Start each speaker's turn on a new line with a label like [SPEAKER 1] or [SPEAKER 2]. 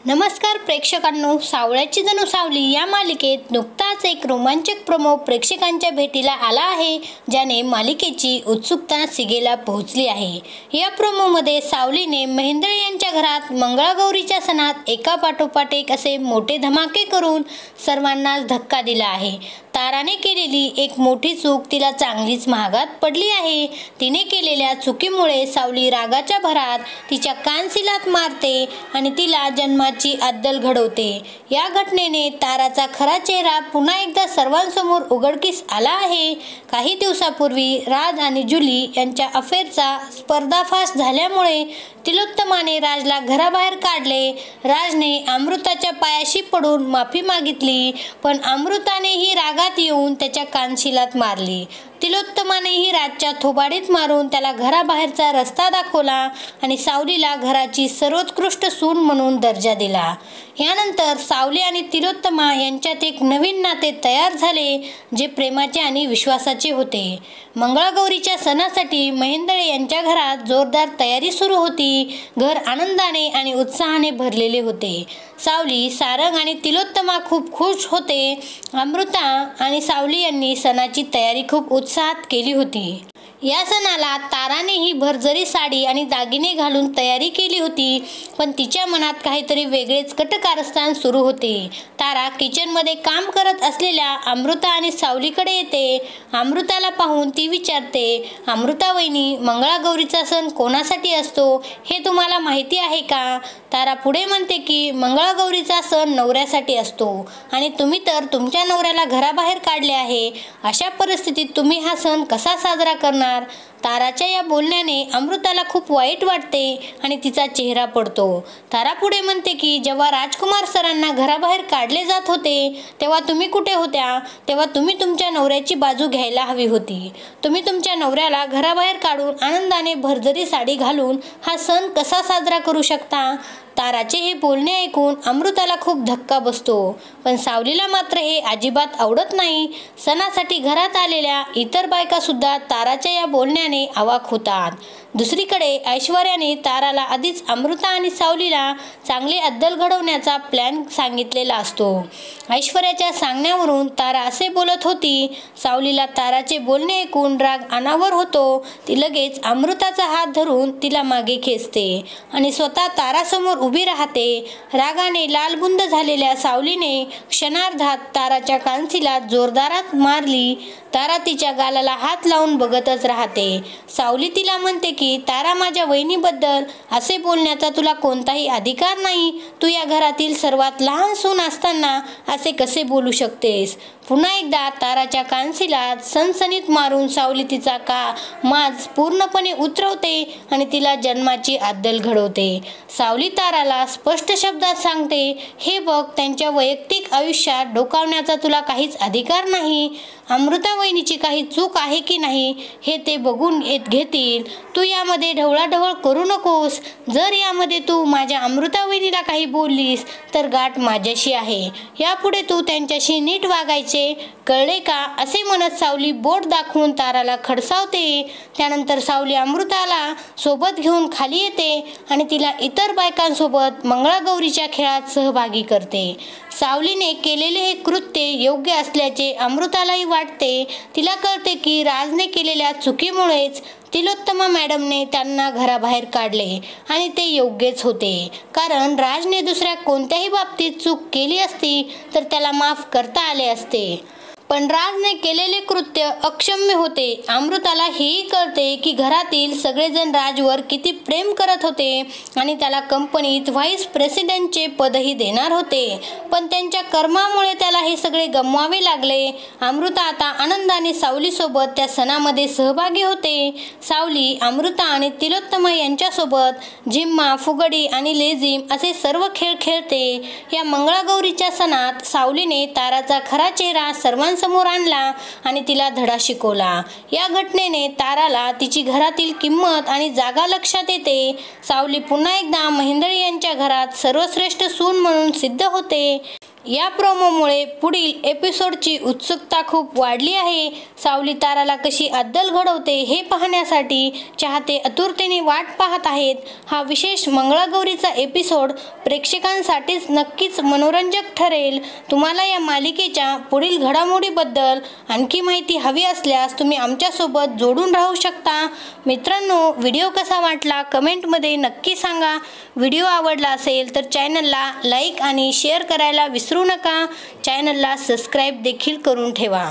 [SPEAKER 1] नमस्कार प्रेक्षकांनो, सावळ्याची जणू सावली या मालिकेत नुकताच एक रोमांचक प्रोमो प्रेक्षकांच्या भेटीला आला आहे, ज्याने मालिकेची उत्सुकता शिगेला पोहोचली आहे। या प्रोमोमध्ये सावलीने महेंद्र यांच्या घरात मंगळागौरीच्या सणात एका पाठोपाठ एक असे मोठे धमाके करून सर्वांनाच धक्का दिला आहे। ताराने केलेली एक मोठी चूक तिला चांगलीच महागात पडली आहे। तिने केलेल्या चुकीमुळे सावली रागाच्या भरात तिच्या कानशिलात मारते आणि तिला जन्माची अद्दल घडवते। या घटनेने ताराचा खरा चेहरा पुन्हा एकदा सर्वांसमोर उघडकीस आला आहे। काही दिवसापूर्वी राज आणि जुली यांच्या अफेअरचा पर्दाफाश झाल्यामुळे तिलोत्तमाने राजला घराबाहेर काढले। राजने अमृताच्या पायाशी पडून माफी मागितली, पण अमृतानेही रागात येऊन त्याच्या कानशिलात मारली। तिलोत्तमानेही राजच्या थोबाडीत मारून त्याला घराबाहेरचा रस्ता दाखवला आणि सावलीला घराची सर्वोत्कृष्ट सून म्हणून दर्जा दिला। यानंतर सावली आणि तिलोत्तमा यांच्यात एक नवीन नाते तयार झाले, जे प्रेमाचे आणि विश्वासाचे होते। मंगळागौरीच्या सणासाठी महेंद्र यांच्या घरात जोरदार तयारी सुरू होती। घर आनंदाने आणि उत्साहाने भरलेले होते। सावली, सारंग आणि तिलोत्तमा खूप खुश होते। अमृता आणि सावली यांनी सणाची तयारी खूप उत्साहात केली होती। या सणाला तारानेही भरजरी साडी आणि दागिने घालून तयारी केली होती, पण तिच्या मनात काहीतरी वेगळेच कटकारस्थान सुरू होते। तारा किचनमध्ये काम करत असलेल्या अमृता आणि सावलीकडे येते। अमृताला पाहून ती विचारते, अमृता वहिनी, मंगळागौरीचा सण कोणासाठी असतो हे तुम्हाला माहिती आहे का? तारा पुढे म्हणते की मंगळागौरीचा सण नवऱ्यासाठी असतो आणि तुम्ही तर तुमच्या नवऱ्याला घराबाहेर काढले आहे। अशा परिस्थितीत तुम्ही हा सण कसा साजरा करणार? ताराच्या या बोलण्याने अमृताला खूप वाईट वाटते आणि तिचा चेहरा पडतो। तारा पुढे म्हणते की जेव्हा राजकुमार सरांना घराबाहेर काढले जात होते तेव्हा तुम्ही कुठे होत्या? तेव्हा तुम्ही तुमच्या नवऱ्याची बाजू घ्यायला हवी होती। तुम्ही तुमच्या नवऱ्याला घराबाहेर काढून आनंदाने भरजरी साडी घालून हा सण कसा साजरा करू शकता? ताराचे हे बोलणे ऐकून अमृताला खूप धक्का बसतो, पण सावलीला मात्र हे अजिबात आवडत नाही। सणासाठी घरात आलेल्या इतर बायका सुद्धा ताराच्या या बोलण्याने अवाक होतात। दुसरीकडे ऐश्वर्याने ताराला आधीच अमृता आणि सावलीला चांगले अद्दल घडवण्याचा प्लॅन सांगितलेला असतो। ऐश्वर्याच्या सांगण्यावरून तारा असे बोलत होती। सावलीला ताराचे बोलणे ऐकून राग अनावर होतो। ती लगेच अमृताचा हात धरून तिला मागे खेचते आणि स्वतः तारासमोर उभी राहते। रागाने लालबुंद झालेल्या सावलीने क्षणार्धात ताराच्या कानशिलात जोरदारात मारली। तारा तिच्या गालाला हात लावून बघतच राहते। सावली तिला म्हणते की तारा, माझ्या वहिनीबद्दल असे बोलण्याचा तुला कोणताही अधिकार नाही। तू या घरातील सर्वात लहान सून असताना असे कसे बोलू शकतेस? पुन्हा एकदा ताराच्या कानशिलात सणसणीत मारून सावली तिचा माज पूर्णपणे उतरवते आणि तिला जन्माची अद्दल घडवते। सावली ताराला स्पष्ट शब्दात सांगते, हे बघ, त्यांच्या वैयक्तिक आयुष्यात डोकावण्याचा तुला काहीच अधिकार नाही। अमृता वहिनीची काही चूक आहे की नाही हे ते बघून घेतील। तू यामध्ये ढवळाढवळ करू नकोस। जर यामध्ये तू माझ्या अमृता वहिनीला काही बोललीस तर गाठ माझ्याशी आहे। यापुढे तू त्यांच्याशी नीट वागायचे, कळले का? असे म्हणत सावली बोट दाखवून ताराला खडसावते। त्यानंतर सावली अमृताला सोबत घेऊन खाली येते आणि तिला इतर बायकांसोबत मंगळागौरीच्या खेळात सहभागी करते। सावलीने केलेले हे कृत्य योग्य असल्याचे अमृतालाही वाटते। तिला कळते की राजने केलेल्या चुकीमुळेच तिलोत्तमा मॅडमने त्यांना घराबाहेर काढले आणि ते योग्यच होते, कारण राजने दुसऱ्या कोणत्याही बाबतीत चूक केली असती तर त्याला माफ करता आले असते, पण राजने केलेले कृत्य अक्षम्य होते। अमृताला हेही कळते की घरातील सगळेजण राजवर किती प्रेम करत होते आणि त्याला कंपनीत व्हाईस प्रेसिडेंटचे पदही देणार होते, पण त्यांच्या कर्मामुळे त्याला हे सगळे गमवावे लागले। अमृता आता आनंदाने सावलीसोबत त्या सणामध्ये सहभागी होते। सावली, अमृता आणि तिलोत्तमा यांच्यासोबत झिम्मा, फुगडी आणि लेझीम असे सर्व खेळ खेळते। या मंगळागौरीच्या सणात सावलीने ताराचा खरा चेहरा सर्वांसमोर आणला आणि तिला धडा शिकवला। या घटनेने ताराला तिची घरातील किंमत आणि जागा लक्षात येते। सावली पुन्हा एकदा महेंद्र यांच्या घरात सर्वश्रेष्ठ सून म्हणून सिद्ध होते। या प्रोमोमुळे पुढील एपिसोडची उत्सुकता खूप वाढली आहे. सावली ताराला कशी अद्दल घडवते हे पाहण्यासाठी चाहते आतुरतेने वाट पाहत आहेत. हा विशेष मंगळागौरीचा एपिसोड प्रेक्षकांसाठीच नक्कीच मनोरंजक ठरेल. तुम्हाला या मालिकेच्या पुढील घडामोडीबद्दल आणखी माहिती हवी असल्यास तुम्ही आमच्यासोबत जोडून राहू शकता. मित्रांनो, व्हिडिओ कसा वाटला कमेंटमध्ये नक्की सांगा. व्हिडिओ आवडला असेल तर चॅनलला लाईक आणि शेअर करायला विसरू नका. चॅनलला सबस्क्राईब देखील करून ठेवा.